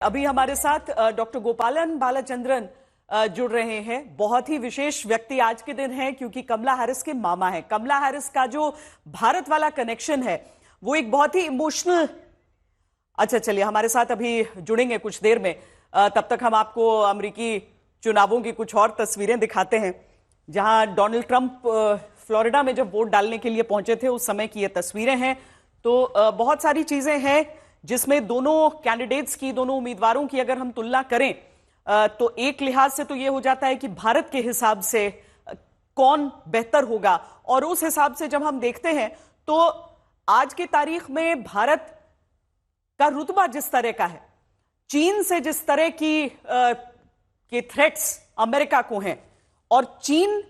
अभी हमारे साथ डॉक्टर गोपालन बालाचंद्रन जुड़ रहे हैं। बहुत ही विशेष व्यक्ति आज के दिन है क्योंकि कमला हैरिस के मामा हैं। कमला हैरिस का जो भारत वाला कनेक्शन है वो एक बहुत ही इमोशनल। अच्छा चलिए, हमारे साथ अभी जुड़ेंगे कुछ देर में। तब तक हम आपको अमेरिकी चुनावों की कुछ और तस्वीरें दिखाते हैं जहां डोनाल्ड ट्रंप फ्लोरिडा में जब वोट डालने के लिए पहुंचे थे उस समय की ये तस्वीरें हैं। तो बहुत सारी चीजें हैं जिसमें दोनों कैंडिडेट्स की, दोनों उम्मीदवारों की अगर हम तुलना करें तो एक लिहाज से तो ये हो जाता है कि भारत के हिसाब से कौन बेहतर होगा। और उस हिसाब से जब हम देखते हैं तो आज की तारीख में भारत का रुतबा जिस तरह का है, चीन से जिस तरह के थ्रेट्स अमेरिका को हैं और चीन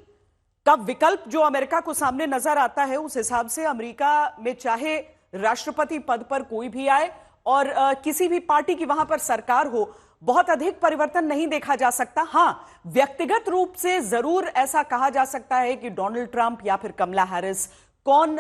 का विकल्प जो अमेरिका को सामने नजर आता है, उस हिसाब से अमेरिका में चाहे राष्ट्रपति पद पर कोई भी आए और किसी भी पार्टी की वहां पर सरकार हो, बहुत अधिक परिवर्तन नहीं देखा जा सकता। हां, व्यक्तिगत रूप से जरूर ऐसा कहा जा सकता है कि डोनाल्ड ट्रंप या फिर कमला हैरिस, कौन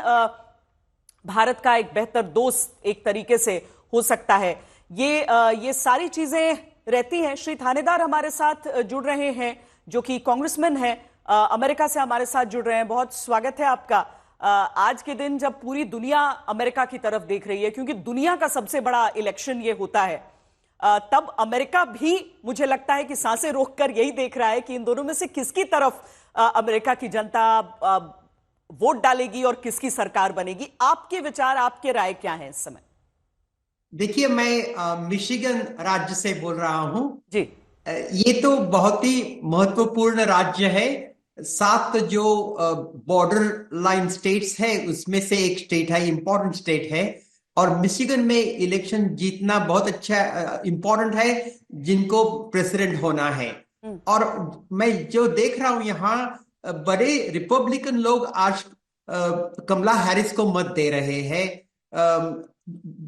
भारत का एक बेहतर दोस्त एक तरीके से हो सकता है। ये सारी चीजें रहती हैं। श्री थानेदार हमारे साथ जुड़ रहे हैं जो कि कांग्रेसमैन हैं, अमेरिका से हमारे साथ जुड़ रहे हैं। बहुत स्वागत है आपका। आज के दिन जब पूरी दुनिया अमेरिका की तरफ देख रही है, क्योंकि दुनिया का सबसे बड़ा इलेक्शन ये होता है, तब अमेरिका भी मुझे लगता है कि सांसें रोककर यही देख रहा है कि इन दोनों में से किसकी तरफ अमेरिका की जनता वोट डालेगी और किसकी सरकार बनेगी। आपके विचार, आपके राय क्या है इस समय? देखिए, मैं मिशिगन राज्य से बोल रहा हूं जी। ये तो बहुत ही महत्वपूर्ण राज्य है। 7 जो बॉर्डर लाइन स्टेट्स है उसमें से एक स्टेट है, इंपॉर्टेंट स्टेट है। और मिशिगन में इलेक्शन जीतना बहुत अच्छा इंपॉर्टेंट है जिनको प्रेसिडेंट होना है। और मैं जो देख रहा हूं यहाँ बड़े रिपब्लिकन लोग आज कमला हैरिस को मत दे रहे हैं।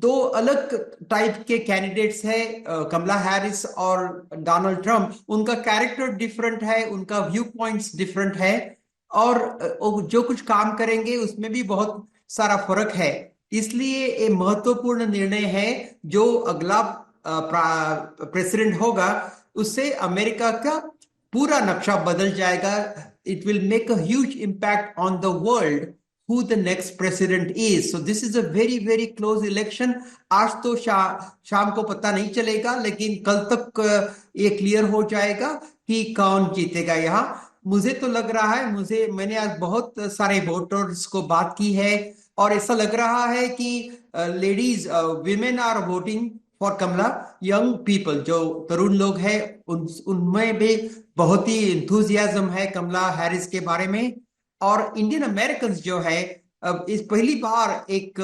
दो अलग टाइप के कैंडिडेट्स है, कमला हैरिस और डोनाल्ड ट्रंप। उनका कैरेक्टर डिफरेंट है, उनका व्यू पॉइंट्स डिफरेंट है और जो कुछ काम करेंगे उसमें भी बहुत सारा फर्क है। इसलिए ये महत्वपूर्ण निर्णय है। जो अगला प्रेसिडेंट होगा उससे अमेरिका का पूरा नक्शा बदल जाएगा। It will make a huge impact on the world who the next president is. So this is a very very close election. आज तो शाम को पता नहीं चलेगा, लेकिन कल तक ये क्लियर हो जाएगा कि कौन जीतेगा। यहाँ मुझे तो लग रहा है, मैंने आज बहुत सारे वोटर्स को बात की है और ऐसा लग रहा है कि ladies women are voting for Kamala. Young people जो तरुण लोग हैं उनमें भी बहुत ही इंथुजियाज्म है कमला हैरिस के बारे में। और इंडियन अमेरिकन जो है, अब इस पहली बार एक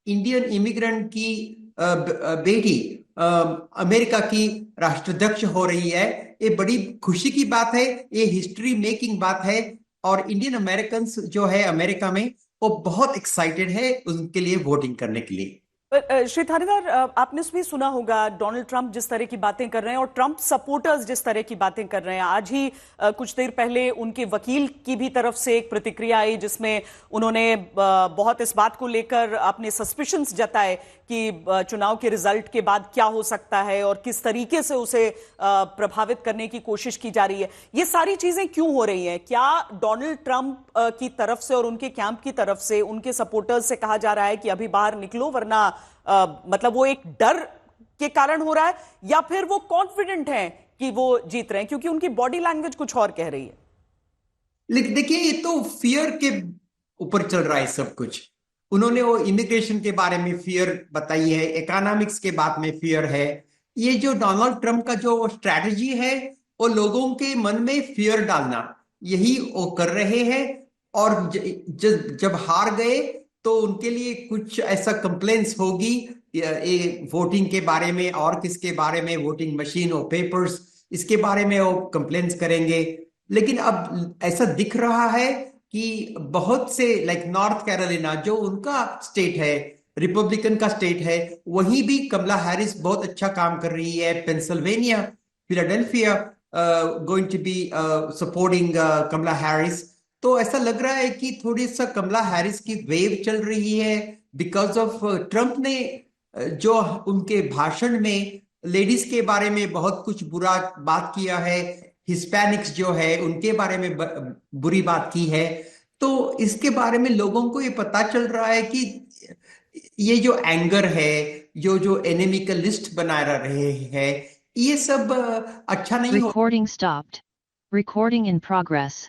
इंडियन इमिग्रेंट की बेटी अमेरिका की राष्ट्राध्यक्ष हो रही है। ये बड़ी खुशी की बात है, ये हिस्ट्री मेकिंग बात है। और इंडियन अमेरिकन जो है अमेरिका में, वो बहुत एक्साइटेड है उनके लिए वोटिंग करने के लिए। श्री थानेदार, आपने भी सुना होगा डोनाल्ड ट्रंप जिस तरह की बातें कर रहे हैं और ट्रंप सपोर्टर्स जिस तरह की बातें कर रहे हैं। आज ही कुछ देर पहले उनके वकील की भी तरफ से एक प्रतिक्रिया आई जिसमें उन्होंने बहुत इस बात को लेकर अपने सस्पिशंस जताए कि चुनाव के रिजल्ट के बाद क्या हो सकता है और किस तरीके से उसे प्रभावित करने की कोशिश की जा रही है। ये सारी चीजें क्यों हो रही हैं? क्या डोनाल्ड ट्रंप की तरफ से और उनके कैंप की तरफ से, उनके सपोर्टर्स से कहा जा रहा है कि अभी बाहर निकलो वरना मतलब वो एक डर के कारण हो रहा है, या फिर वो कॉन्फिडेंट हैं कि वो जीत रहे हैं? क्योंकि उनकी बॉडी लैंग्वेज कुछ और कह रही है। लेकिन देखिए, ये तो फियर के ऊपर चल रहा है सब कुछ। उन्होंने वो इमिग्रेशन के बारे में फियर बताई है, इकोनॉमिक्स के बारे में फियर है। ये जो डोनाल्ड ट्रंप का जो स्ट्रैटेजी है वो लोगों के मन में फियर डालना, यही वो कर रहे हैं। और जब हार गए तो उनके लिए कुछ ऐसा कंप्लेंट्स होगी ये वोटिंग के बारे में और किसके बारे में, वोटिंग मशीन और पेपर्स, इसके बारे में वो कंप्लेंट्स करेंगे। लेकिन अब ऐसा दिख रहा है कि बहुत से लाइक नॉर्थ कैरोलिना जो उनका स्टेट है, रिपब्लिकन का स्टेट है, वहीं भी कमला हैरिस बहुत अच्छा काम कर रही है। Pennsylvania, Philadelphia going to be supporting Kamala Harris. तो ऐसा लग रहा है कि थोड़ी सा कमला हैरिस की वेव चल रही है बिकॉज ऑफ ट्रंप ने जो उनके भाषण में लेडीज के बारे में बहुत कुछ बुरा बात किया है, हिस्पैनिक्स जो है उनके बारे में बुरी बात की है। तो इसके बारे में लोगों को ये पता चल रहा है कि ये जो एंगर है, जो जो एनिमी का लिस्ट बना रहे हैं, ये सब अच्छा नहीं हो। Recording stopped. Recording in progress.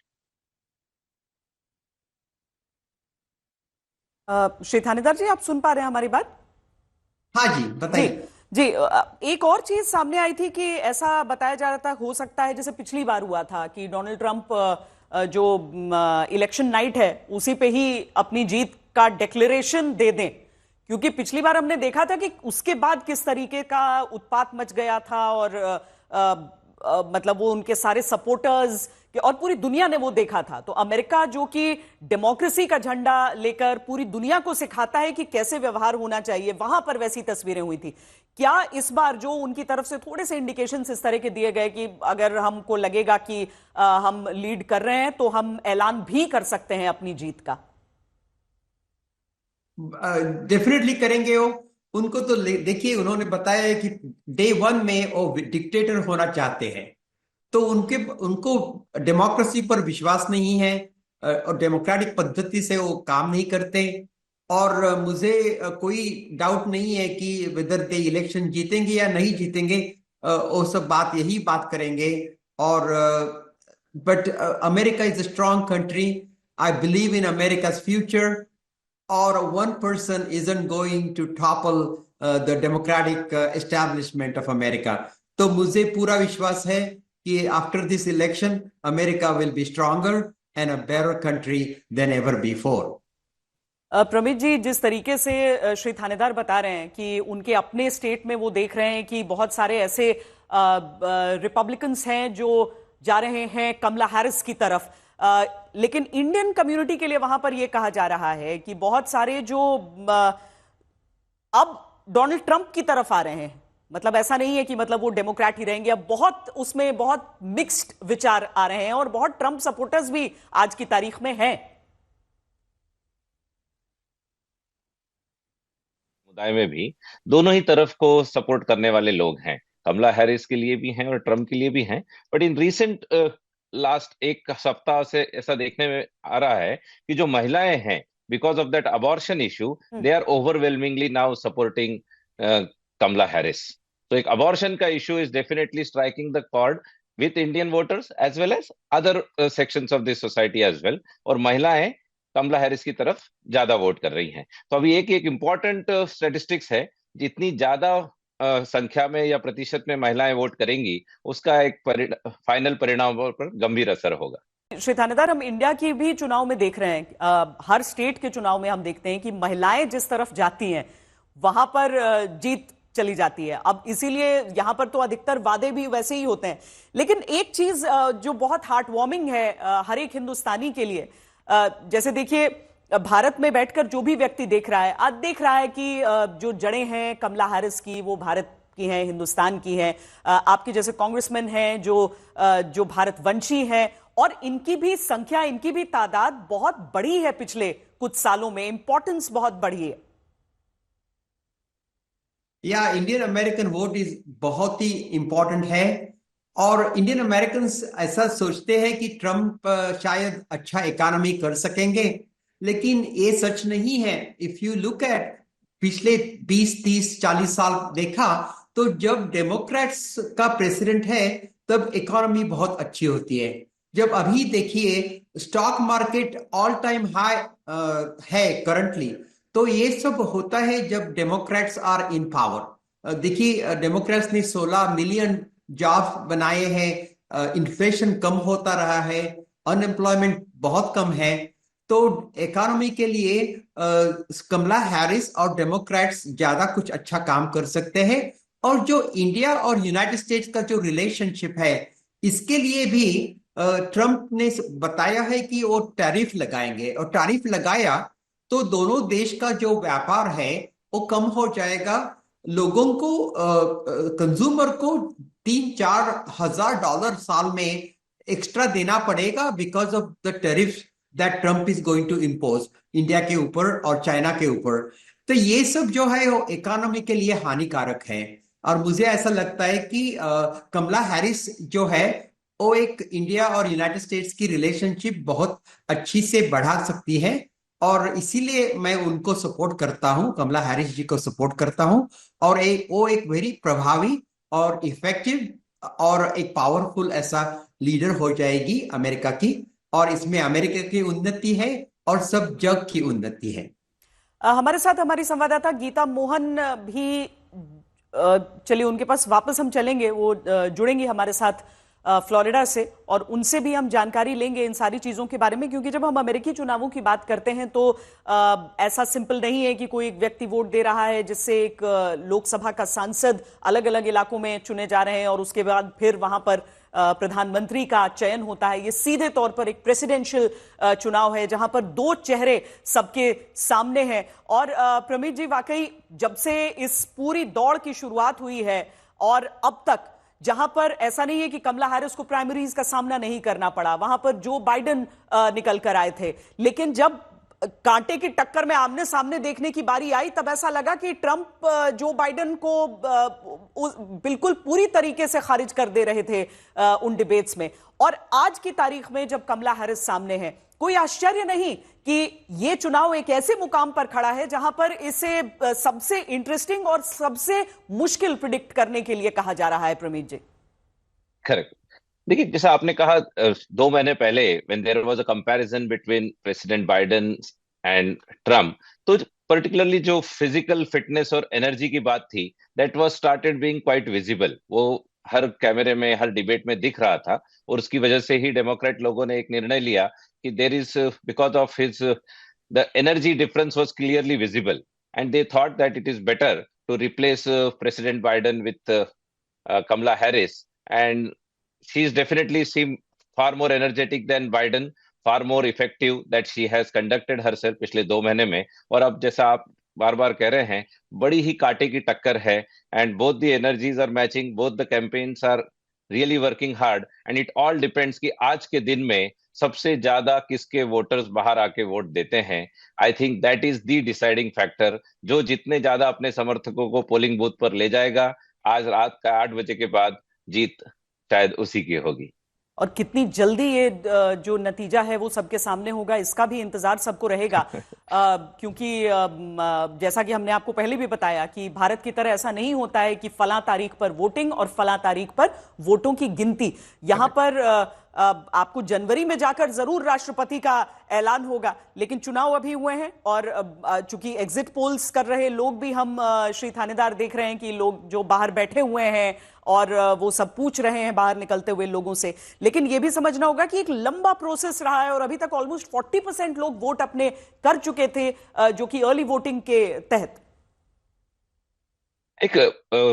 Shri थानेदार जी, आप सुन पा रहे हैं हमारी बात? हाँ जी, जी बताइए। जी। एक और चीज सामने आई थी कि ऐसा बताया जा रहा था, हो सकता है जैसे पिछली बार हुआ था कि डोनाल्ड ट्रंप जो इलेक्शन नाइट है उसी पे ही अपनी जीत का डिक्लेरेशन दे दें, क्योंकि पिछली बार हमने देखा था कि उसके बाद किस तरीके का उत्पात मच गया था और मतलब वो उनके सारे सपोर्टर्स और पूरी दुनिया ने वो देखा था। तो अमेरिका जो कि डेमोक्रेसी का झंडा लेकर पूरी दुनिया को सिखाता है कि कैसे व्यवहार होना चाहिए, वहां पर वैसी तस्वीरें हुई थी। क्या इस बार जो उनकी तरफ से थोड़े से इंडिकेशंस इस तरह के दिए गए कि अगर हमको लगेगा कि हम लीड कर रहे हैं तो हम ऐलान भी कर सकते हैं अपनी जीत का? डेफिनेटली करेंगे वो। उनको तो देखिए, उन्होंने बताया है कि डे वन में वो डिक्टेटर होना चाहते हैं। तो उनको डेमोक्रेसी पर विश्वास नहीं है, और डेमोक्रेटिक पद्धति से वो काम नहीं करते। और मुझे कोई डाउट नहीं है कि वेदर दे इलेक्शन जीतेंगे या नहीं जीतेंगे, वो सब यही बात करेंगे। और but America is a strong country. I believe in America's future, or one person isn't going to topple the democratic establishment of America. तो मुझे पूरा विश्वास है कि after this election, America will be stronger and a better country than ever before. प्रमित जी, जिस तरीके से श्री थानेदार बता रहे हैं कि उनके अपने स्टेट में वो देख रहे हैं कि बहुत सारे ऐसे रिपब्लिकन्स हैं जो जा रहे हैं कमला हैरिस की तरफ, लेकिन इंडियन कम्युनिटी के लिए वहां पर यह कहा जा रहा है कि बहुत सारे जो अब डोनाल्ड ट्रंप की तरफ आ रहे हैं, मतलब ऐसा नहीं है कि मतलब वो डेमोक्रेट ही रहेंगे, अब बहुत उसमें बहुत मिक्स्ड विचार आ रहे हैं और बहुत ट्रंप सपोर्टर्स भी आज की तारीख में हैं। समुदाय में भी दोनों ही तरफ को सपोर्ट करने वाले लोग हैं। कमला हैरिस के लिए भी हैं और ट्रम्प के लिए भी हैं। बट इन रीसेंट लास्ट एक सप्ताह से ऐसा देखने में आ रहा है कि जो महिलाएं हैं, because of that abortion issue, they are overwhelmingly now supporting Kamala Harris. तो एक अबॉर्शन का issue is definitely striking the chord with Indian voters as well as other sections of this society as well. और महिलाएं कमला Harris की तरफ ज्यादा vote कर रही हैं। तो अभी एक इम्पॉर्टेंट स्टेटिस्टिक्स है, जितनी ज्यादा संख्या में या प्रतिशत में महिलाएं वोट करेंगी, उसका एक फाइनल परिणाम पर गंभीर असर होगा। श्री थानेदार, हम इंडिया की भी चुनाव में देख रहे हैं, हर स्टेट के चुनाव में हम देखते हैं कि महिलाएं जिस तरफ जाती हैं वहां पर जीत चली जाती है। अब इसीलिए यहां पर तो अधिकतर वादे भी वैसे ही होते हैं। लेकिन एक चीज जो बहुत हार्ट वार्मिंग है हर एक हिंदुस्तानी के लिए, जैसे देखिए भारत में बैठकर जो भी व्यक्ति देख रहा है, आज देख रहा है कि जो जड़ें हैं कमला हैरिस की वो भारत की हैं, हिंदुस्तान की हैं। आपके जैसे कांग्रेसमैन हैं जो भारतवंशी हैं, और इनकी भी संख्या, इनकी भी तादाद बहुत बड़ी है। पिछले कुछ सालों में इंपॉर्टेंस बहुत बढ़ी है। या इंडियन अमेरिकन वोट इज बहुत ही इंपॉर्टेंट है। और इंडियन अमेरिकन ऐसा सोचते हैं कि ट्रंप शायद अच्छा इकोनॉमी कर सकेंगे, लेकिन ये सच नहीं है। इफ यू लुक एट पिछले 20, 30, 40 साल देखा, तो जब डेमोक्रेट्स का प्रेसिडेंट है तब इकोनॉमी बहुत अच्छी होती है। जब अभी देखिए stock market all time high है करंटली, तो ये सब होता है जब डेमोक्रेट्स आर इन पावर। देखिए डेमोक्रेट्स ने 16 मिलियन जॉब्स बनाए हैं, इन्फ्लेशन कम होता रहा है, अनएम्प्लॉयमेंट बहुत कम है। तो इकोनॉमी के लिए कमला हैरिस और डेमोक्रेट्स ज्यादा कुछ अच्छा काम कर सकते हैं। और जो इंडिया और यूनाइटेड स्टेट्स का जो रिलेशनशिप है, इसके लिए भी ट्रंप ने बताया है कि वो टैरिफ लगाएंगे, और टैरिफ लगाया तो दोनों देश का जो व्यापार है वो कम हो जाएगा। लोगों को, कंज्यूमर को 3-4 हजार डॉलर साल में एक्स्ट्रा देना पड़ेगा because of the tariff that Trump is going to impose India के ऊपर और चाइना के ऊपर। तो ये सब जो है वो इकोनॉमी के लिए हानिकारक है। और मुझे ऐसा लगता है कि कमला हैरिस जो है वो एक इंडिया और यूनाइटेड स्टेट्स की रिलेशनशिप बहुत अच्छी से बढ़ा सकती है, और इसीलिए मैं उनको सपोर्ट करता हूं, कमला हैरिस जी को सपोर्ट करता हूं। और वो एक वेरी प्रभावी और इफेक्टिव और एक पावरफुल ऐसा लीडर हो जाएगी अमेरिका की, और इसमें अमेरिका की उन्नति है और सब जग की उन्नति है। हमारे साथ हमारी संवाददाता गीता मोहन भी चलिए उनके पास वापस हम चलेंगे, वो जुड़ेंगी हमारे साथ फ्लोरिडा से, और उनसे भी हम जानकारी लेंगे इन सारी चीजों के बारे में, क्योंकि जब हम अमेरिकी चुनावों की बात करते हैं तो ऐसा सिंपल नहीं है कि कोई एक व्यक्ति वोट दे रहा है जिससे एक लोकसभा का सांसद अलग अलग इलाकों में चुने जा रहे हैं और उसके बाद फिर वहां पर प्रधानमंत्री का चयन होता है। ये सीधे तौर पर एक प्रेसिडेंशियल चुनाव है जहां पर दो चेहरे सबके सामने हैं। और प्रमित जी, वाकई जब से इस पूरी दौड़ की शुरुआत हुई है और अब तक, जहां पर ऐसा नहीं है कि कमला हैरिस को प्राइमरीज का सामना नहीं करना पड़ा, वहां पर जो बाइडेन निकल कर आए थे, लेकिन जब कांटे की टक्कर में आमने सामने देखने की बारी आई तब ऐसा लगा कि ट्रंप जो बाइडेन को बिल्कुल पूरी तरीके से खारिज कर दे रहे थे उन डिबेट्स में। और आज की तारीख में जब कमला हैरिस सामने है, कोई आश्चर्य नहीं कि ये चुनाव एक ऐसे मुकाम पर खड़ा है जहां पर इसे सबसे इंटरेस्टिंग और सबसे मुश्किल प्रिडिक्ट करने के लिए कहा जा रहा है। प्रमीत जी, करेक्ट। देखिए, जैसा आपने कहा 2 महीने पहले when there was a comparison between President Biden and Trump, तो पर्टिकुलरली जो फिजिकल फिटनेस और एनर्जी की बात थी, that was started being quite visible. वो हर कैमरे में, हर डिबेट में दिख रहा था, और उसकी वजह से ही डेमोक्रेट लोगों ने एक निर्णय लिया कि there is, because of his, the energy difference was clearly visible, and they thought that it is better to replace President Biden with Kamala Harris. And she's definitely seemed far more energetic than Biden, far more effective that she has conducted herself पिछले 2 महीने में। और अब जैसा आप बार बार कह रहे हैं, बड़ी ही कांटे की टक्कर है, and both the energies are matching, both the campaigns are really working hard, and it all depends कि आज के दिन में सबसे ज्यादा किसके वोटर्स बाहर आके वोट देते हैं। I think that is the deciding factor, जो जितने ज्यादा अपने समर्थकों को पोलिंग बूथ पर ले जाएगा, आज रात का 8 बजे के बाद जीत शायद उसी की होगी। और कितनी जल्दी ये जो नतीजा है वो सबके सामने होगा, इसका भी इंतजार सबको रहेगा। क्योंकि जैसा कि हमने आपको पहले भी बताया कि भारत की तरह ऐसा नहीं होता है कि फलां तारीख पर वोटिंग और फलां तारीख पर वोटों की गिनती। यहां पर आपको जनवरी में जाकर जरूर राष्ट्रपति का ऐलान होगा, लेकिन चुनाव अभी हुए हैं और चूंकि एग्जिट पोल्स कर रहे लोग भी हम श्री थानेदार देख रहे हैं कि लोग जो बाहर बैठे हुए हैं और वो सब पूछ रहे हैं बाहर निकलते हुए लोगों से। लेकिन ये भी समझना होगा कि एक लंबा प्रोसेस रहा है और अभी तक ऑलमोस्ट 40% लोग वोट अपने कर चुके थे, जो कि अर्ली वोटिंग के तहत। एक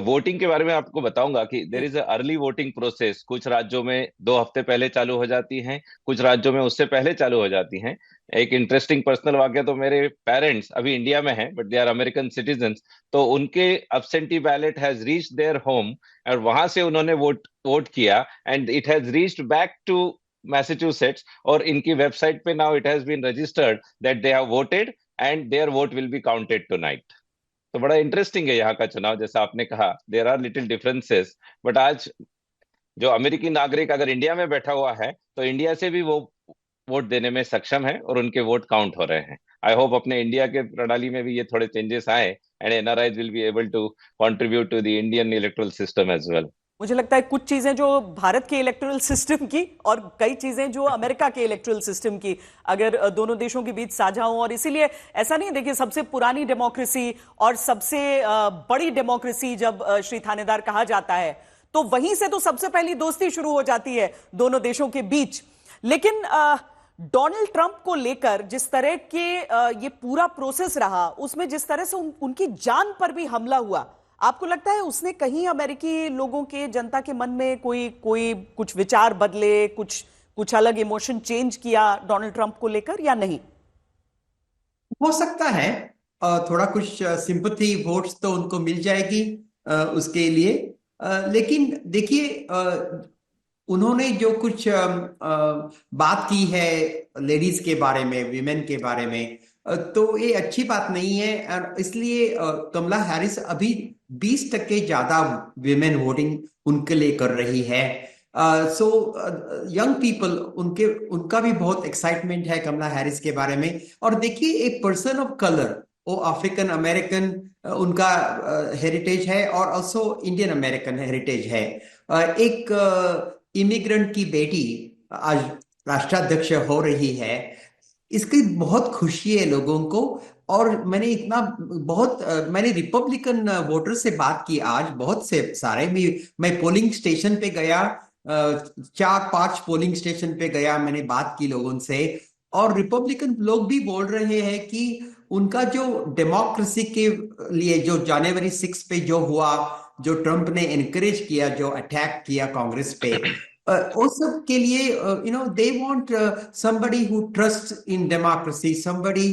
वोटिंग के बारे में आपको बताऊंगा कि there is a early voting process. कुछ राज्यों में 2 हफ्ते पहले चालू हो जाती हैं, कुछ राज्यों में उससे पहले चालू हो जाती हैं। एक इंटरेस्टिंग पर्सनल वाकया, तो मेरे पेरेंट्स अभी इंडिया में हैं but they are American citizens, तो उनके absentee ballot has reached their home और वहां से उन्होंने वोट किया, and it has reached back to Massachusetts, और इनकी वेबसाइट पे now it has been registered that they have voted and their vote will be counted tonight. तो बड़ा इंटरेस्टिंग है यहाँ का चुनाव। जैसा आपने कहा, there are little differences, but आज जो अमेरिकी नागरिक अगर इंडिया में बैठा हुआ है तो इंडिया से भी वो वोट देने में सक्षम है और उनके वोट काउंट हो रहे हैं। आई होप अपने इंडिया के प्रणाली में भी ये थोड़े चेंजेस आए, and NRIs will be able to contribute to the Indian electoral system as well. मुझे लगता है कुछ चीजें जो भारत के इलेक्टोरल सिस्टम की और कई चीजें जो अमेरिका के इलेक्टोरल सिस्टम की अगर दोनों देशों के बीच साझा हो, और इसीलिए ऐसा नहीं, देखिए सबसे पुरानी डेमोक्रेसी और सबसे बड़ी डेमोक्रेसी जब श्री थानेदार कहा जाता है तो वहीं से तो सबसे पहली दोस्ती शुरू हो जाती है दोनों देशों के बीच। लेकिन डोनाल्ड ट्रंप को लेकर जिस तरह के ये पूरा प्रोसेस रहा, उसमें जिस तरह से उनकी जान पर भी हमला हुआ, आपको लगता है उसने कहीं अमेरिकी लोगों के, जनता के मन में कोई कुछ विचार बदले, कुछ अलग इमोशन चेंज किया डोनाल्ड ट्रंप को लेकर, या नहीं? हो सकता है थोड़ा कुछ सिंपैथी वोट्स तो उनको मिल जाएगी उसके लिए, लेकिन देखिए उन्होंने जो कुछ बात की है लेडीज के बारे में, विमेन के बारे में, तो ये अच्छी बात नहीं है। और इसलिए कमला हैरिस अभी 20% ज्यादा विमेन वोटिंग उनके लिए कर रही है। सो यंग पीपल उनका भी बहुत एक्साइटमेंट है कमला हैरिस के बारे में। और देखिए, एक पर्सन ऑफ कलर, वो अफ्रीकन अमेरिकन उनका हेरिटेज है और ऑल्सो इंडियन अमेरिकन हेरिटेज है। एक इमिग्रेंट की बेटी आज राष्ट्राध्यक्ष हो रही है, इसकी बहुत खुशी है लोगों को। और मैंने रिपब्लिकन वोटर से बात की आज, बहुत से सारे भी। मैं पोलिंग स्टेशन पे गया, 4-5 पोलिंग स्टेशन पे गया, मैंने बात की लोगों से। और रिपब्लिकन लोग भी बोल रहे हैं कि उनका जो डेमोक्रेसी के लिए जो जनवरी 6 पे जो हुआ, जो ट्रंप ने एनकरेज किया, जो अटैक किया कांग्रेस पे, वो सब के लिए they want somebody who trusts in democracy, somebody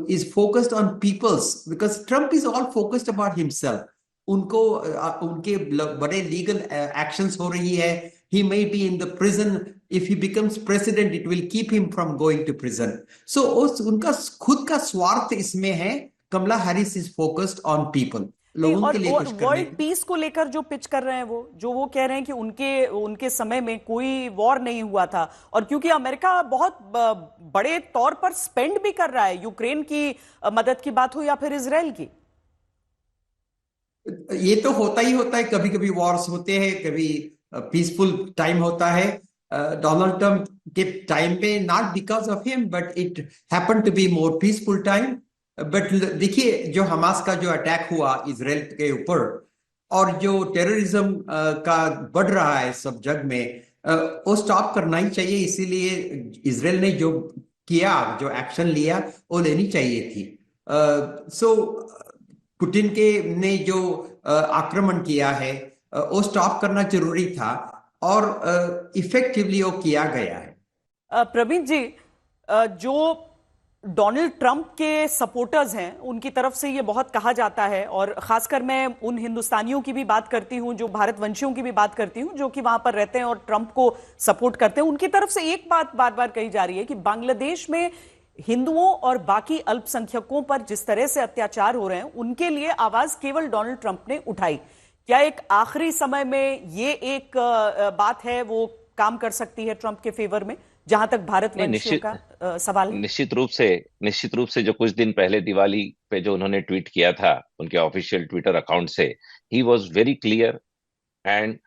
is focused on peoples, because Trump is all focused about himself. उनके बड़े लीगल एक्शंस हो रही है। he may be in the prison. If he becomes president, it will keep him from going to prison. So उनका खुद का स्वार्थ इसमें है। कमला Harris is focused on people, लोगों के लिए कुछ करने। वर्ल्ड पीस को लेकर जो पिच कर रहे हैं, वो कह रहे हैं कि उनके समय में कोई वॉर नहीं हुआ था, और क्योंकि अमेरिका बहुत बड़े तौर पर स्पेंड भी कर रहा है, यूक्रेन की मदद की बात हो या फिर इजराइल की। ये तो होता ही होता है, कभी कभी वॉर्स होते हैं, कभी पीसफुल टाइम होता है। डोनाल्ड ट्रंप के टाइम पे, not because of him, but it happen to be more peaceful time. But देखिए, जो हमास का जो अटैक हुआ इजराइल के ऊपर, और जो टेररिज्म का बढ़ रहा है सब जग में, वो स्टॉप करना ही चाहिए। इसीलिए इजराइल ने जो किया, जो एक्शन लिया, वो लेनी चाहिए थी। सो पुतिन ने जो आक्रमण किया है, वो स्टॉप करना जरूरी था, और इफेक्टिवली वो किया गया है। प्रवीण जी, जो डोनाल्ड ट्रंप के सपोर्टर्स हैं, उनकी तरफ से ये बहुत कहा जाता है, और खासकर मैं उन हिंदुस्तानियों की भी बात करती हूं, जो भारतवंशियों की भी बात करती हूं, जो कि वहां पर रहते हैं और ट्रंप को सपोर्ट करते हैं, उनकी तरफ से एक बात बार बार कही जा रही है कि बांग्लादेश में हिंदुओं और बाकी अल्पसंख्यकों पर जिस तरह से अत्याचार हो रहे हैं, उनके लिए आवाज केवल डोनाल्ड ट्रंप ने उठाई। क्या एक आखिरी समय में ये एक बात है, वो काम कर सकती है ट्रंप के फेवर में, जहां तक भारतवंशियों का सवाल है? निश्चित रूप से जो कुछ दिन पहले दिवाली पे जो उन्होंने ट्वीट किया था उनके ऑफिशियल ट्विटर अकाउंट से, he was very clear, and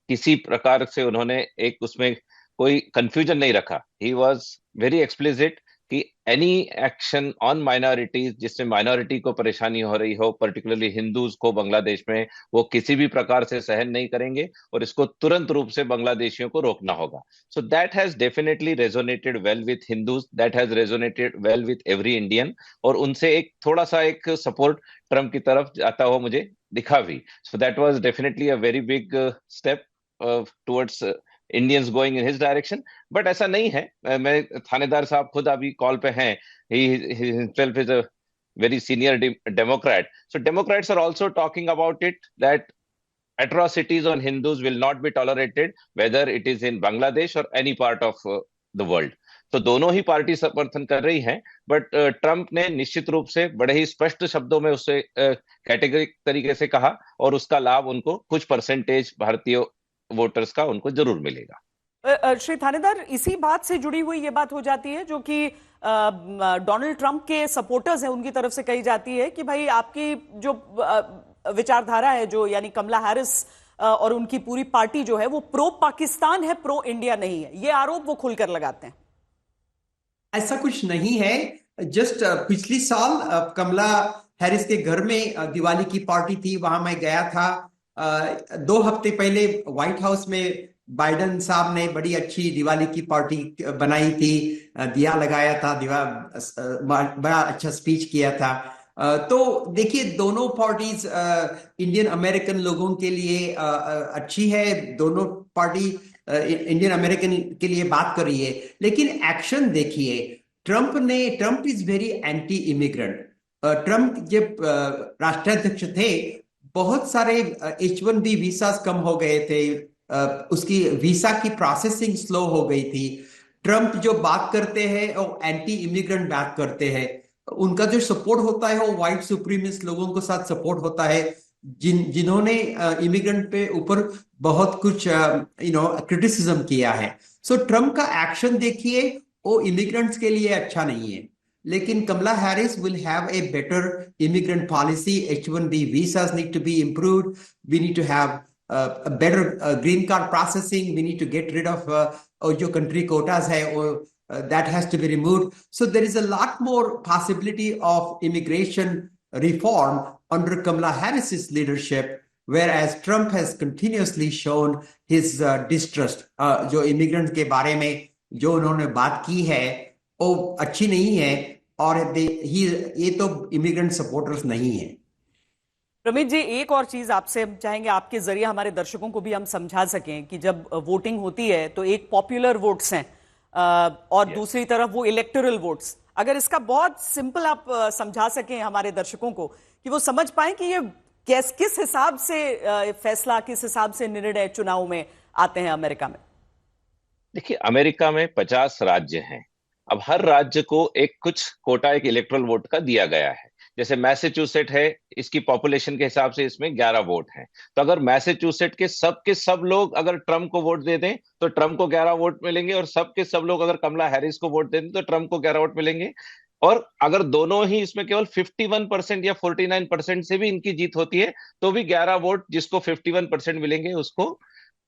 किसी प्रकार से उन्होंने एक उसमें कोई कंफ्यूजन नहीं रखा। ही वॉज वेरी एक्सप्लिसिट कि एनी एक्शन ऑन माइनॉरिटीज जिसमें माइनॉरिटी को परेशानी हो रही हो, पर्टिकुलरली हिंदूज को बांग्लादेश में, वो किसी भी प्रकार से सहन नहीं करेंगे और इसको तुरंत रूप से बांग्लादेशियों को रोकना होगा। So that has definitely resonated well with Hindus, that has resonated well with every Indian, और उनसे एक थोड़ा सा एक सपोर्ट ट्रंप की तरफ जाता हुआ मुझे दिखा भी। So that was definitely a very big step towards Indians going in his direction. But ऐसा नहीं है, मैं थानेदार साहब खुद अभी कॉल पे हैं, he himself is a very senior Democrat. So Democrats are also talking about it, that atrocities on Hindus will not be tolerated, whether it is in Bangladesh or any part of the world. तो दोनों ही party समर्थन कर रही हैं, but Trump ने निश्चित रूप से बड़े ही स्पष्ट शब्दों में उससे कैटेगरिक तरीके से कहा, और उसका लाभ उनको कुछ परसेंटेज भारतीय वोटर्स का उनको जरूर मिलेगा। श्री थानेदार, इसी बात से जुड़ी हुई ये बात हो जाती है जो कि डोनाल्ड ट्रंप के सपोर्टर्स हैं, उनकी तरफ से कही जाती है कि भाई आपकी जो विचारधारा है, जो यानी कमला हैरिस और उनकी पूरी पार्टी जो है, वो प्रो पाकिस्तान है, प्रो इंडिया नहीं है। ये आरोप वो खुलकर लगाते हैं। ऐसा कुछ नहीं है। जस्ट पिछली साल कमला हैरिस के घर में दिवाली की पार्टी थी, वहां मैं गया था। 2 हफ्ते पहले व्हाइट हाउस में बाइडेन साहब ने बड़ी अच्छी दिवाली की पार्टी बनाई थी, दिया लगाया था, बड़ा अच्छा स्पीच किया था। तो देखिए, दोनों पार्टीज इंडियन अमेरिकन लोगों के लिए अच्छी है। दोनों पार्टी इंडियन अमेरिकन के लिए बात कर रही है, लेकिन एक्शन देखिए। Trump is very anti immigrant. Trump जब राष्ट्राध्यक्ष थे, बहुत सारे H-1B वीसा कम हो गए थे, उसकी वीसा की प्रोसेसिंग स्लो हो गई थी। ट्रंप जो बात करते हैं वो एंटी इमिग्रेंट बात करते हैं। उनका जो सपोर्ट होता है वो व्हाइट सुप्रीमिस्ट लोगों के साथ सपोर्ट होता है। जिन्होंने इमिग्रेंट पे ऊपर बहुत कुछ क्रिटिसिज्म किया है। सो ट्रम्प का एक्शन देखिए, वो इमिग्रेंट्स के लिए अच्छा नहीं है, लेकिन Kamala Harris will have a better immigrant policy. H-1B visas need to be improved. We need to have a better green card processing. We need to get rid of जो country quotas है वो that has to be removed. So there is a lot more possibility of immigration reform under Kamala Harris's leadership, whereas Trump has continuously shown his distrust. जो immigrants के बारे में जो उन्होंने बात की है वो अच्छी नहीं है, और ये तो इमिग्रेंट सपोर्टर्स नहीं है। प्रमित जी, एक और चीज आपसे चाहेंगे, आपके जरिए हमारे दर्शकों को भी हम समझा सकें कि जब वोटिंग होती है तो एक पॉपुलर वोट्स हैं और दूसरी तरफ वो इलेक्टोरल वोट्स। अगर इसका बहुत सिंपल आप समझा सकें हमारे दर्शकों को कि वो समझ पाए कि ये किस हिसाब से फैसला, किस हिसाब से निर्णय चुनाव में आते हैं अमेरिका में। देखिए, अमेरिका में 50 राज्य हैं। अब हर राज्य को एक कुछ कोटा, एक इलेक्टोरल वोट का दिया गया है। जैसे मैसेच्यूसेट है, इसकी पॉपुलेशन के हिसाब से इसमें 11 वोट हैं। तो अगर मैसेच्यूसेट के सब लोग अगर ट्रम्प को वोट दे दें तो ट्रम्प को 11 वोट मिलेंगे, और सब लोग अगर कमला हैरिस को वोट दे दें तो ट्रम्प को 11 वोट मिलेंगे। और अगर दोनों ही इसमें केवल 51% या 49% से भी इनकी जीत होती है तो भी 11 वोट जिसको 51% मिलेंगे उसको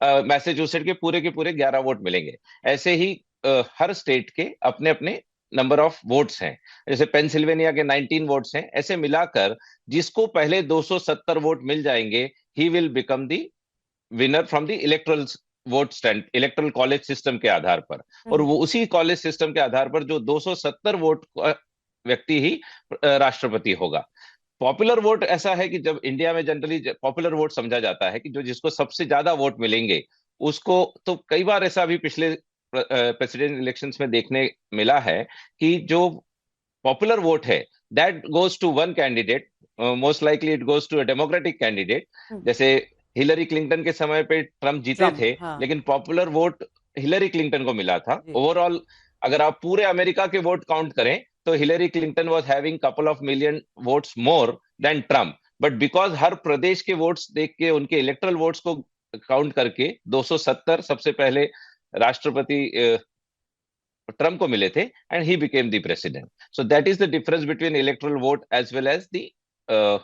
मैसेच्यूसेट के पूरे 11 वोट मिलेंगे। ऐसे ही हर स्टेट के अपने अपने नंबर ऑफ वोट्स हैं। जैसे पेंसिल्वेनिया के 19 वोट्स हैं। ऐसे मिलाकर जिसको पहले 270 वोट मिल जाएंगे, he will become the winner from the electoral vote stand, electoral college system के आधार पर। और वो उसी कॉलेज सिस्टम के आधार पर जो 270 वोट व्यक्ति ही राष्ट्रपति होगा। पॉपुलर वोट ऐसा है कि जब इंडिया में जनरली पॉपुलर वोट समझा जाता है कि जो जिसको सबसे ज्यादा वोट मिलेंगे उसको, तो कई बार ऐसा भी पिछले प्रेसिडेंट इलेक्शंस में देखने मिला है कि जो पॉपुलर वोट है that goes to one candidate, most likely it goes to a Democratic candidate. जैसे हिलरी क्लिंटन के समय पे ट्रम्प जीते थे, हाँ। लेकिन पॉपुलर वोट हिलरी क्लिंटन को मिला था। ओवरऑल अगर आप पूरे अमेरिका के वोट काउंट करें तो Hillary Clinton was having couple of million votes more than Trump, but because हर प्रदेश के वोट्स देख के, उनके इलेक्टोरल वोट्स को काउंट करके 270 सबसे पहले राष्ट्रपति ट्रम्प को मिले थे, and he became the president. So that is the difference between electoral vote as well as the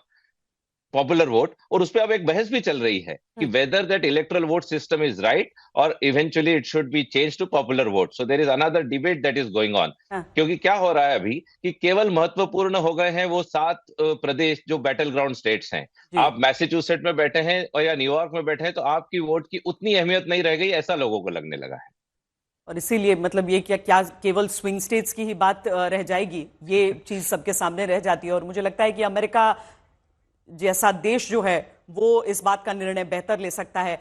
popular vote. और उस पर अब एक बहस भी चल रही है कि whether that electoral vote system is right और eventually it should be change to popular vote. So there is another debate that is going on. क्योंकि क्या हो रहा है अभी कि केवल महत्वपूर्ण हो गए हैं वो 7 प्रदेश जो बैटल ग्राउंड स्टेट्स हैं। आप मैसेच्यूसेट में बैठे हैं और या न्यूयॉर्क में बैठे हैं तो आपकी वोट की उतनी अहमियत नहीं रह गई, ऐसा लोगों को लगने लगा है। और इसीलिए मतलब ये क्या केवल स्विंग स्टेट्स की ही बात रह जाएगी, ये चीज सबके सामने रह जाती है। और मुझे लगता है कि अमेरिका जैसा देश जो है वो इस बात का निर्णय बेहतर ले सकता है।